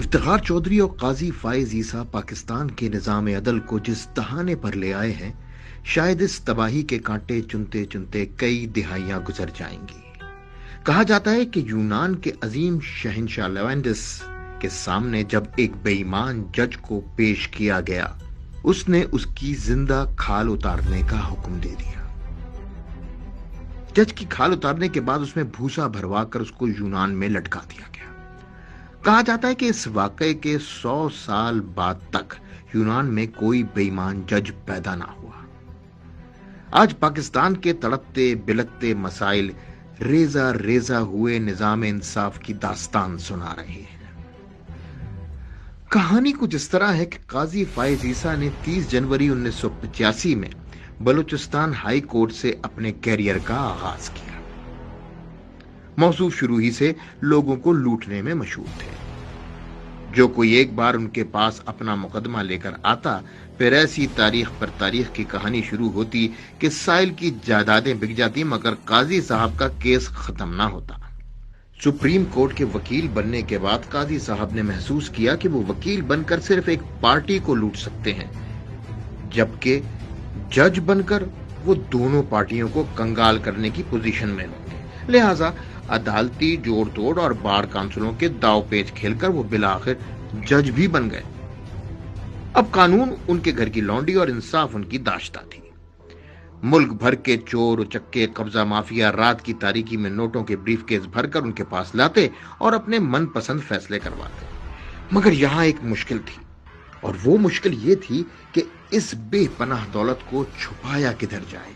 افتخار چودھری اور قاضی فائز عیسیٰ پاکستان کے نظام عدل کو جس دہانے پر لے آئے ہیں، شاید اس تباہی کے کانٹے چنتے چنتے کئی دہائیاں گزر جائیں گی۔ کہا جاتا ہے کہ یونان کے عظیم شہنشاہ لیونڈس کے سامنے جب ایک بے ایمان جج کو پیش کیا گیا، اس نے اس کی زندہ کھال اتارنے کا حکم دے دیا۔ جج کی کھال اتارنے کے بعد اس میں بھوسا بھروا کر اس کو یونان میں لٹکا دیا گیا۔ کہا جاتا ہے کہ اس واقعے کے 100 سال بعد تک یونان میں کوئی بے ایمان جج پیدا نہ ہوا۔ آج پاکستان کے تڑپتے بلکتے مسائل ریزہ ریزہ ہوئے نظام انصاف کی داستان سنا رہے ہیں۔ کہانی کچھ اس طرح ہے کہ قاضی فائز عیسیٰ نے 30 جنوری 1985 میں بلوچستان ہائی کورٹ سے اپنے کیریئر کا آغاز کیا۔ موصوف شروع ہی سے لوگوں کو لوٹنے میں مشہور تھے۔ جو کوئی ایک بار ان کے پاس اپنا مقدمہ لے کر آتا، پھر ایسی تاریخ پر تاریخ کی کہانی شروع ہوتی کہ سائل کی جائیدادیں بک جاتی مگر قاضی صاحب کا کیس ختم نہ ہوتا۔ سپریم کورٹ کے وکیل بننے کے بعد قاضی صاحب نے محسوس کیا کہ وہ وکیل بن کر صرف ایک پارٹی کو لوٹ سکتے ہیں، جبکہ جج بن کر وہ دونوں پارٹیوں کو کنگال کرنے کی پوزیشن میں ہوں گے۔ لہٰذا عدالتی جوڑ توڑ اور بار کونسلوں کے داؤ پیچ کھیل کر وہ بالآخر جج بھی بن گئے۔ اب قانون ان کے گھر کی لونڈی اور انصاف ان کی داشتہ تھی۔ ملک بھر کے چور اچکے قبضہ مافیا رات کی تاریکی میں نوٹوں کے بریف کیس بھر کر ان کے پاس لاتے اور اپنے من پسند فیصلے کرواتے۔ مگر یہاں ایک مشکل تھی، اور وہ مشکل یہ تھی کہ اس بے پناہ دولت کو چھپایا کدھر جائے۔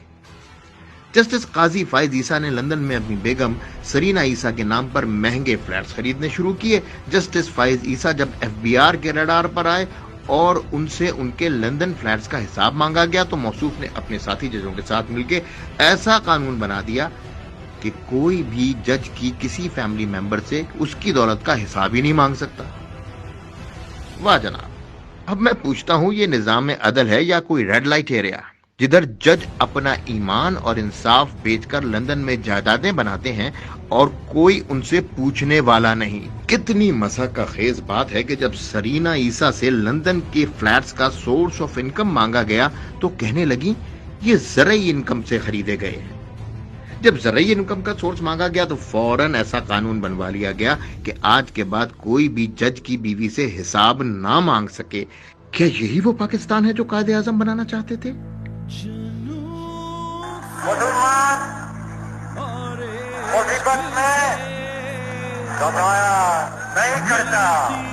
جسٹس قاضی فائز عیسیٰ نے لندن میں اپنی بیگم سرینا عیسیٰ کے نام پر مہنگے فلیٹس خریدنے شروع کیے۔ جسٹس فائز عیسیٰ جب FBI کے ریڈار پر آئے اور ان سے ان کے لندن فلیٹس کا حساب مانگا گیا تو موصوف نے اپنے ساتھی ججوں کے ساتھ مل کے ایسا قانون بنا دیا کہ کوئی بھی جج کی کسی فیملی ممبر سے اس کی دولت کا حساب ہی نہیں مانگ سکتا۔ واہ جناب! اب میں پوچھتا ہوں، یہ نظام عدل ہے یا کوئی ریڈ لائٹ ایریا جدھر جج اپنا ایمان اور انصاف بیچ کر لندن میں جائیدادیں بناتے ہیں اور کوئی ان سے پوچھنے والا نہیں؟ کتنی مزہ کا خیز بات ہے کہ جب سرینا عیسیٰ سے لندن کے فلیٹس کا سورس آف انکم مانگا گیا تو کہنے لگی یہ زرعی انکم سے خریدے گئے ہیں۔ جب زرعی انکم کا سورس مانگا گیا تو فوراً ایسا قانون بنوا لیا گیا کہ آج کے بعد کوئی بھی جج کی بیوی سے حساب نہ مانگ سکے۔ کیا یہی وہ پاکستان ہے جو قائد اعظم بنانا چاہتے تھے؟ مسلمان مصیبت میں گھبرایا نہیں کرتا۔